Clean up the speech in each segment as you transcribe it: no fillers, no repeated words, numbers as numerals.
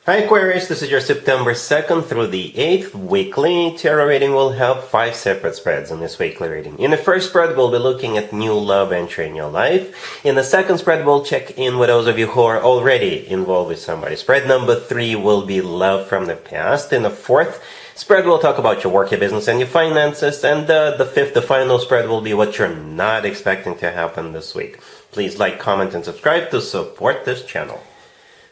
Hi Aquarius, this is your September 2nd through the 8th weekly tarot reading. We'll have 5 separate spreads in this weekly reading. In the first spread, we'll be looking at new love entering your life. In the second spread, we'll check in with those of you who are already involved with somebody. Spread number 3 will be love from the past. In the fourth spread, we'll talk about your work, your business, and your finances. And the fifth, the final spread, will be what you're not expecting to happen this week. Please like, comment, and subscribe to support this channel.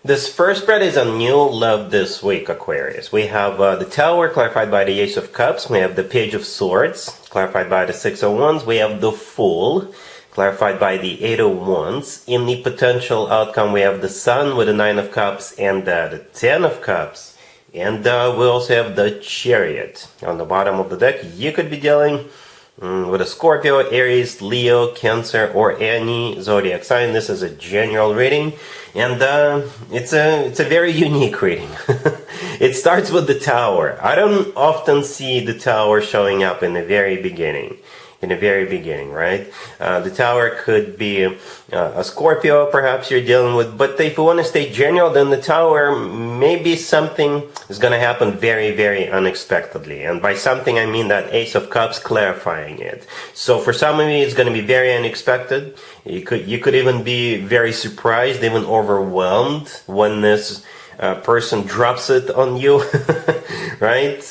This first spread is on new love this week, Aquarius. We have the Tower, clarified by the Ace of Cups. We have the Page of Swords, clarified by the Six of Wands. We have the Fool, clarified by the Eight of Wands. In the potential outcome, we have the Sun with the Nine of Cups and the Ten of Cups. And we also have the Chariot on the bottom of the deck. You could be dealing with a Scorpio, Aries, Leo, Cancer, or any zodiac sign. This is a general reading, and it's a very unique reading. It starts with the Tower. I don't often see the Tower showing up in the very beginning. Right? The Tower could be a Scorpio, perhaps you're dealing with, but if you want to stay general, then the Tower, maybe something is going to happen very, very unexpectedly. And by something, I mean that Ace of Cups clarifying it. So for some of you, it's going to be very unexpected. You could even be very surprised, even overwhelmed when this person drops it on you, right?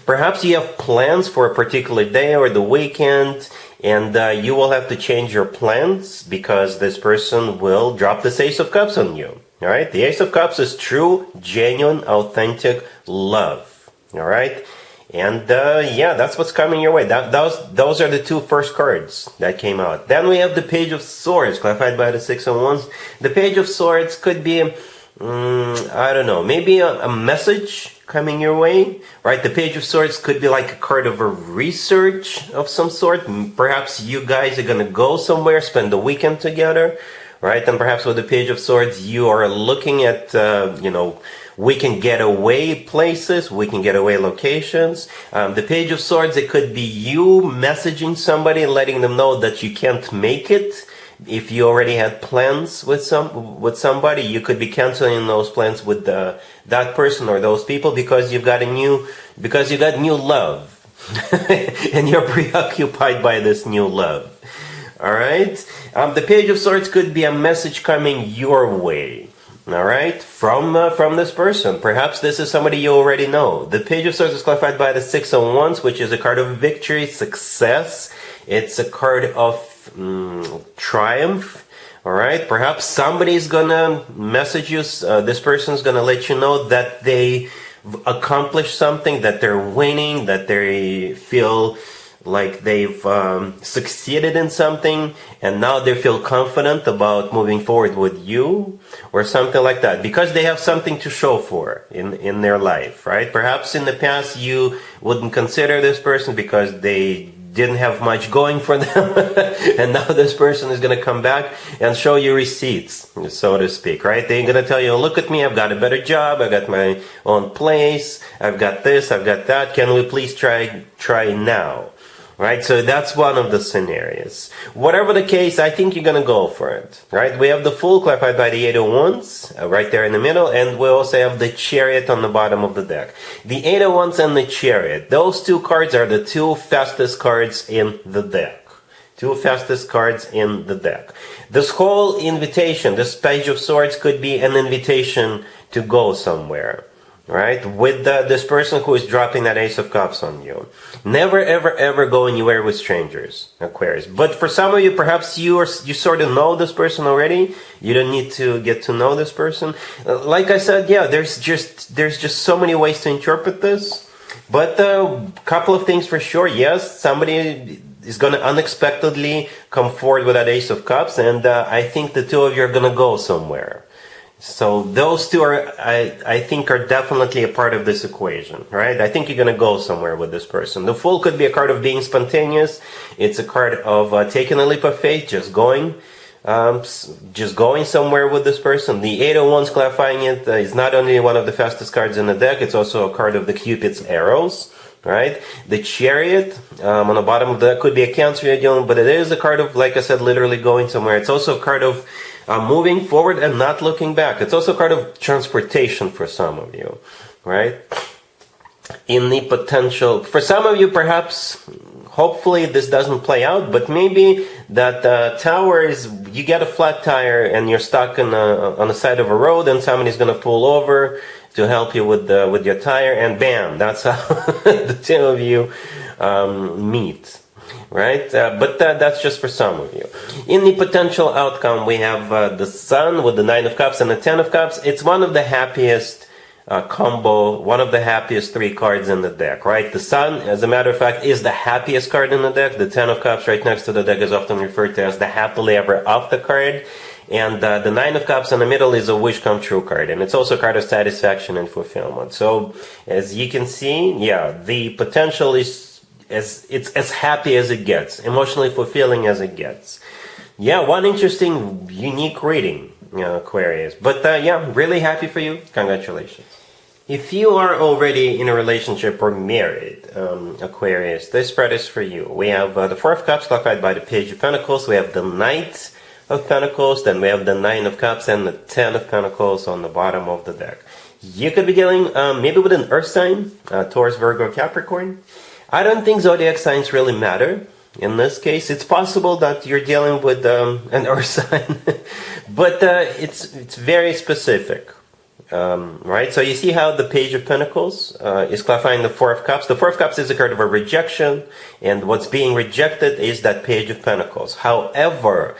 Perhaps you have plans for a particular day or the weekend, and you will have to change your plans because this person will drop this Ace of Cups on you. All right? The Ace of Cups is true, genuine, authentic love. All right? And yeah, that's what's coming your way. Those are the two first cards that came out. Then we have the Page of Swords, clarified by the Six of Wands. The Page of Swords could be I don't know, maybe a message coming your way, right? The Page of Swords could be like a card of a research of some sort. Perhaps you guys are going to go somewhere, spend the weekend together, right? And perhaps with the Page of Swords, you are looking at, we can get away places, we can get away locations. The Page of Swords, it could be you messaging somebody and letting them know that you can't make it. If you already had plans with somebody, you could be canceling those plans with that person or those people because you got new love, and you're preoccupied by this new love. All right. The Page of Swords could be a message coming your way. All right, from this person. Perhaps this is somebody you already know. The Page of Swords is clarified by the Six of Wands, which is a card of victory, success. It's a card of triumph. All right, perhaps somebody's gonna message you. This person's gonna let you know that they accomplished something, that they're winning, that they feel like they've succeeded in something, and now they feel confident about moving forward with you, or something like that, because they have something to show for in their life, right? Perhaps in the past you wouldn't consider this person because they didn't have much going for them, and now this person is going to come back and show you receipts, so to speak, right? They're going to tell you, look at me, I've got a better job, I've got my own place, I've got this, I've got that, can we please try now? Right, so that's one of the scenarios. Whatever the case, I think you're going to go for it. Right, we have the Fool clarified by the Eight of Wands right there in the middle, and we also have the Chariot on the bottom of the deck. The Eight of Wands and the Chariot, those two cards are the two fastest cards in the deck. Two fastest cards in the deck. This whole invitation, this Page of Swords could be an invitation to go somewhere. Right, with this person who is dropping that Ace of Cups on you. Never, ever, ever go anywhere with strangers, Aquarius. But for some of you, perhaps you sort of know this person already. You don't need to get to know this person. Like I said, yeah, there's just so many ways to interpret this. But a couple of things for sure. Yes, somebody is going to unexpectedly come forward with that Ace of Cups, and I think the two of you are going to go somewhere. So those two are, I think, are definitely a part of this equation, right? I think you're going to go somewhere with this person. The Fool could be a card of being spontaneous. It's a card of taking a leap of faith, just going somewhere with this person. The Eight of Wands, clarifying it, is not only one of the fastest cards in the deck, it's also a card of the Cupid's arrows. Right, the Chariot on the bottom of the deck could be a Cancer you're dealing, but it is a card of, like I said, literally going somewhere. It's also a card of moving forward and not looking back. It's also a card of transportation for some of you, right? In the potential, for some of you perhaps, hopefully this doesn't play out, but maybe that tower is, you get a flat tire and you're stuck on the side of a road and somebody's going to pull over to help you with your tire, and bam, that's how the two of you meet. Right? But that's just for some of you. In the potential outcome, we have the Sun with the 9 of Cups and the 10 of Cups. It's one of the happiest combo, one of the happiest 3 cards in the deck, right? The Sun, as a matter of fact, is the happiest card in the deck. The 10 of Cups right next to the deck is often referred to as the happily ever after card. And the 9 of Cups in the middle is a wish come true card. And it's also a card of satisfaction and fulfillment. So, as you can see, yeah, the potential is it's as happy as it gets, emotionally fulfilling as it gets. Yeah, one interesting, unique reading, Aquarius. But yeah, really happy for you. Congratulations. If you are already in a relationship or married, Aquarius, this spread is for you. We have the 4 of Cups clarified by the Page of Pentacles. We have the Knight of Pentacles. Then we have the 9 of Cups and the 10 of Pentacles on the bottom of the deck. You could be dealing maybe with an Earth sign, Taurus, Virgo, Capricorn. I don't think zodiac signs really matter. In this case, it's possible that you're dealing with an Earth sign, but it's very specific, right? So you see how the Page of Pentacles is clarifying the 4 of Cups. The 4 of Cups is a card of a rejection, and what's being rejected is that Page of Pentacles. However,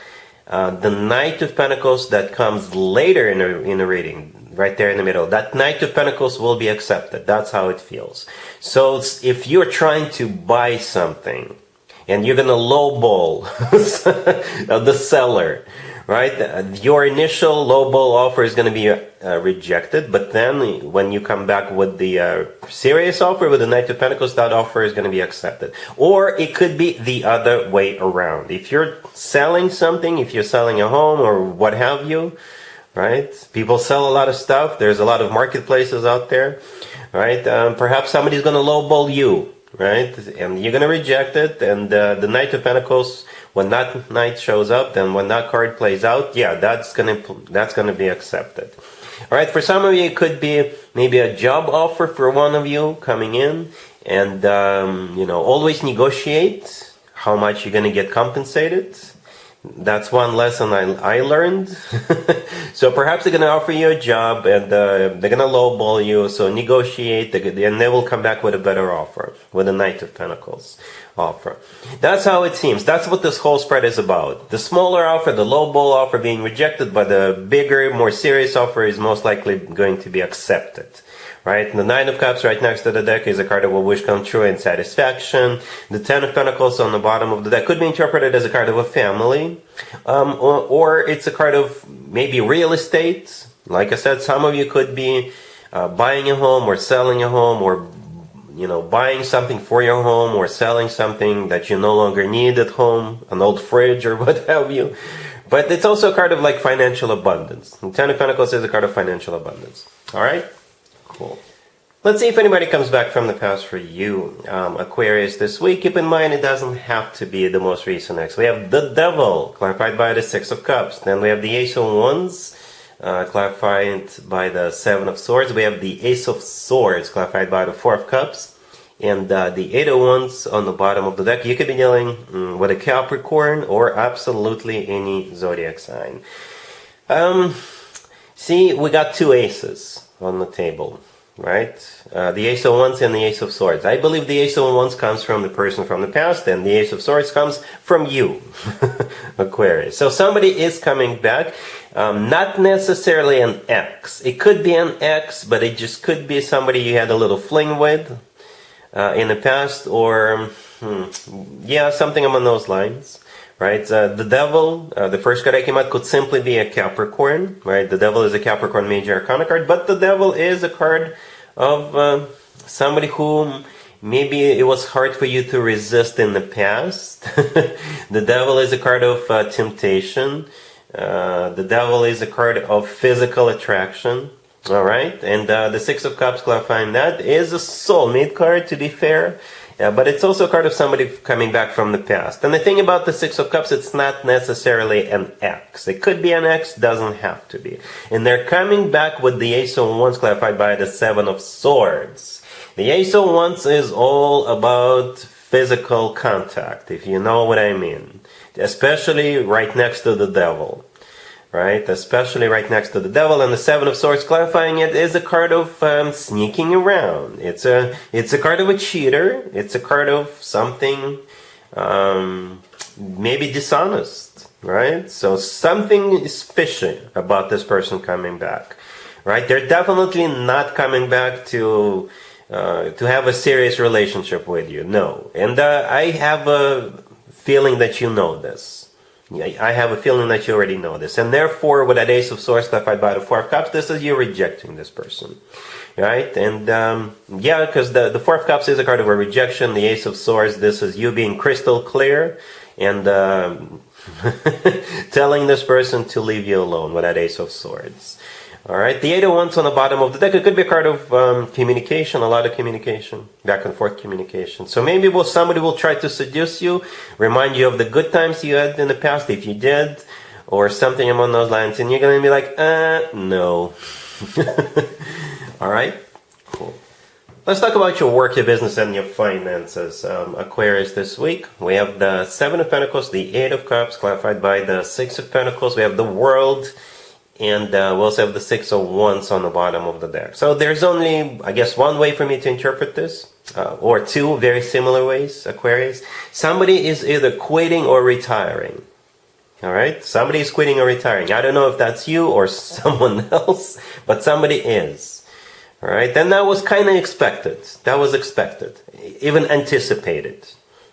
the Knight of Pentacles that comes later in a reading, right there in the middle, that Knight of Pentacles will be accepted. That's how it feels. So if you're trying to buy something and you're going to lowball the seller, right? Your initial lowball offer is going to be rejected, but then when you come back with the serious offer with the Knight of Pentacles, that offer is going to be accepted. Or it could be the other way around. If you're selling something, if you're selling a home or what have you, right? People sell a lot of stuff. There's a lot of marketplaces out there, right? Perhaps somebody's going to lowball you, right? And you're going to reject it. And the Knight of Pentacles, when that Knight shows up, then when that card plays out, yeah, that's going to be accepted. All right. For some of you, it could be maybe a job offer for one of you coming in, and always negotiate how much you're going to get compensated. That's one lesson I learned. So perhaps they're going to offer you a job and they're going to lowball you. So negotiate, and they will come back with a better offer, with a Knight of Pentacles offer. That's how it seems. That's what this whole spread is about. The smaller offer, the lowball offer being rejected, but the bigger, more serious offer is most likely going to be accepted. Right? The 9 of Cups right next to the deck is a card of a wish come true and satisfaction. The 10 of Pentacles on the bottom of the deck could be interpreted as a card of a family. Or it's a card of maybe real estate. Like I said, some of you could be buying a home or selling a home, or buying something for your home or selling something that you no longer need at home, an old fridge or what have you. But it's also a card of like financial abundance. The 10 of Pentacles is a card of financial abundance. All right? Cool. Let's see if anybody comes back from the past for you, Aquarius, this week. Keep in mind, it doesn't have to be the most recent X. We have the Devil, clarified by the 6 of Cups. Then we have the Ace of Wands, clarified by the 7 of Swords. We have the Ace of Swords, clarified by the 4 of Cups. And the 8 of Wands on the bottom of the deck. You could be dealing with a Capricorn or absolutely any zodiac sign. See, we got 2 aces on the table, right? The Ace of Wands and the Ace of Swords. I believe the Ace of Wands comes from the person from the past, and the Ace of Swords comes from you, Aquarius. So somebody is coming back. Not necessarily an ex. It could be an ex, but it just could be somebody you had a little fling with in the past, or something along those lines. Right, the Devil, the first card I came out, could simply be a Capricorn. Right, the Devil is a Capricorn Major Arcana card, but the Devil is a card of somebody who maybe it was hard for you to resist in the past. The Devil is a card of temptation. The Devil is a card of physical attraction. All right, and the 6 of Cups, clarifying that, is a soulmate card, to be fair. But it's also a card of somebody coming back from the past. And the thing about the Six of Cups, it's not necessarily an ex. It could be an ex, doesn't have to be. And they're coming back with the Ace of Wands clarified by the Seven of Swords. The Ace of Wands is all about physical contact, if you know what I mean. Especially right next to the Devil. Right? Especially right next to the Devil. And the Seven of Swords clarifying it is a card of sneaking around. It's a card of a cheater. It's a card of something maybe dishonest. Right? So something is fishy about this person coming back. Right? They're definitely not coming back to have a serious relationship with you. No. And I have a feeling that you know this. I have a feeling that you already know this. And therefore, with that Ace of Swords clarified by the Four of Cups, this is you rejecting this person. Right? And yeah, because the Four of Cups is a card of a rejection. The Ace of Swords, this is you being crystal clear and telling this person to leave you alone with that Ace of Swords. Alright, the Eight of Wands on the bottom of the deck. It could be a card of communication, a lot of communication, back and forth communication. So maybe somebody will try to seduce you, remind you of the good times you had in the past, if you did, or something along those lines, and you're going to be like, no. Alright, cool. Let's talk about your work, your business, and your finances. Aquarius this week. We have the Seven of Pentacles, the Eight of Cups, clarified by the Six of Pentacles. We have the World. And we also have the Six of Wands on the bottom of the deck. So there's only, I guess, one way for me to interpret this, or two very similar ways, Aquarius. Somebody is either quitting or retiring. Alright? Somebody is quitting or retiring. I don't know if that's you or someone else, but somebody is. Alright? And that was kind of expected. That was expected. Even anticipated.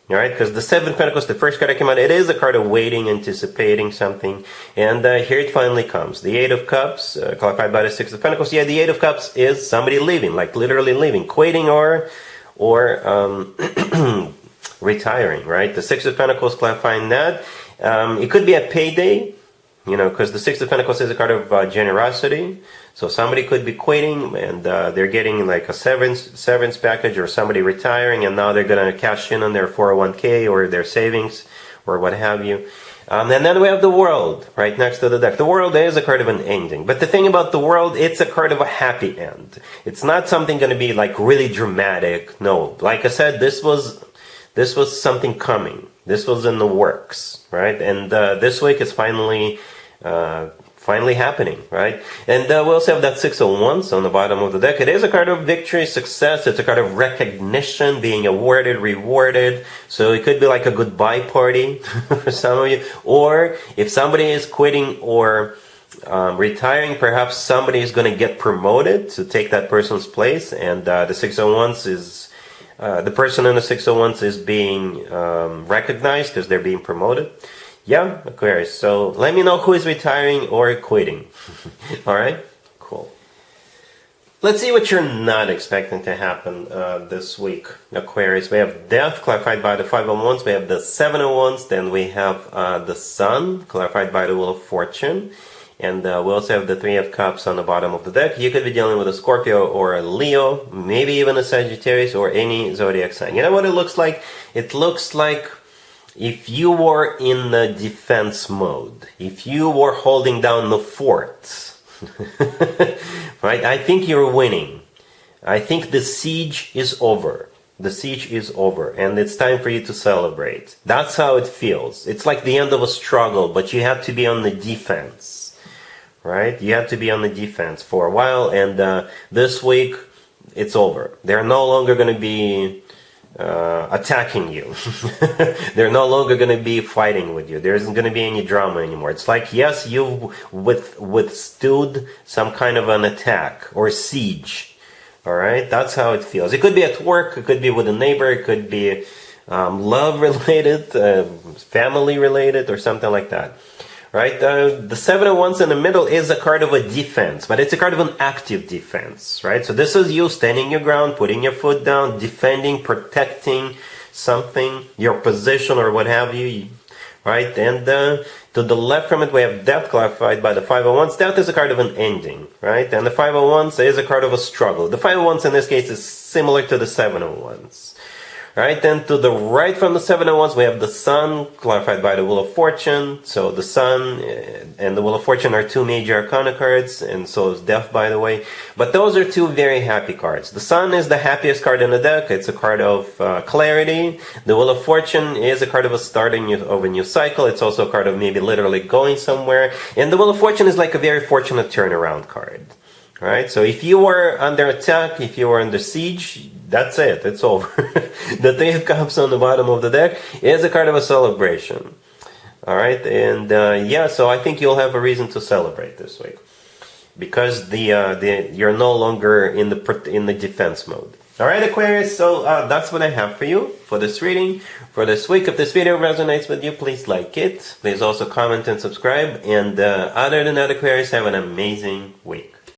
Alright, because the Seven of Pentacles, the first card that came out, it is a card of waiting, anticipating something. And here it finally comes. The Eight of Cups, clarified by the Six of Pentacles. Yeah, the Eight of Cups is somebody leaving, like literally leaving, quitting or retiring, right? The Six of Pentacles clarifying that. It could be a payday, you know, because the Six of Pentacles is a card of generosity. So somebody could be quitting and they're getting like a severance package, or somebody retiring and now they're going to cash in on their 401k or their savings or what have you. And then we have the World right next to the deck. The World is a card of an ending. But the thing about the World, it's a card of a happy end. It's not something going to be like really dramatic. No, like I said, this was something coming. This was in the works, right? And this week it's finally happening, right? And we also have that Six of Wands on the bottom of the deck. It is a card of victory, success. It's a card of recognition, being awarded, rewarded. So it could be like a goodbye party for some of you. Or if somebody is quitting or retiring, perhaps somebody is going to get promoted to take that person's place. And the Six of Wands is, the person in the Six of Wands is being recognized because they're being promoted. Yeah, Aquarius. So let me know who is retiring or quitting. Alright? Cool. Let's see what you're not expecting to happen this week, Aquarius. We have Death, clarified by the Five of Wands. We have the Seven of Wands. Then we have the Sun, clarified by the Wheel of Fortune. And we also have the Three of Cups on the bottom of the deck. You could be dealing with a Scorpio or a Leo, maybe even a Sagittarius or any zodiac sign. You know what it looks like? It looks like if you were in the defense mode, if you were holding down the fort, right? I think you're winning. I think the siege is over. The siege is over, and it's time for you to celebrate. That's how it feels. It's like the end of a struggle, but you have to be on the defense, right? You have to be on the defense for a while, and this week, it's over. They're no longer going to be attacking you. They're no longer going to be fighting with you. There isn't going to be any drama anymore. It's like, yes, you've withstood some kind of an attack or siege. Alright? That's how it feels. It could be at work, it could be with a neighbor, it could be love related, family related, or something like that. Right? The Seven of Wands in the middle is a card of a defense, but it's a card of an active defense, right? So this is you standing your ground, putting your foot down, defending, protecting something, your position or what have you, right? And to the left from it, we have Death, clarified by the Five of Wands. Death is a card of an ending, right? And the Five of Wands is a card of a struggle. The Five of Wands in this case is similar to the Seven of Wands. Alright, then to the right from the Seven of Wands, we have the Sun, clarified by the Wheel of Fortune. So the Sun and the Wheel of Fortune are two major arcana cards, and so is Death, by the way. But those are two very happy cards. The Sun is the happiest card in the deck. It's a card of clarity. The Wheel of Fortune is a card of a starting of a new cycle. It's also a card of maybe literally going somewhere. And the Wheel of Fortune is like a very fortunate turnaround card. Right, so if you were under attack, if you were under siege, that's it, it's over. The Three of Cups on the bottom of the deck is a card of a celebration. Alright, and yeah, so I think you'll have a reason to celebrate this week. Because you're no longer in the defense mode. Alright, Aquarius, so that's what I have for you for this reading, for this week. If this video resonates with you, please like it. Please also comment and subscribe. And other than that, Aquarius, have an amazing week.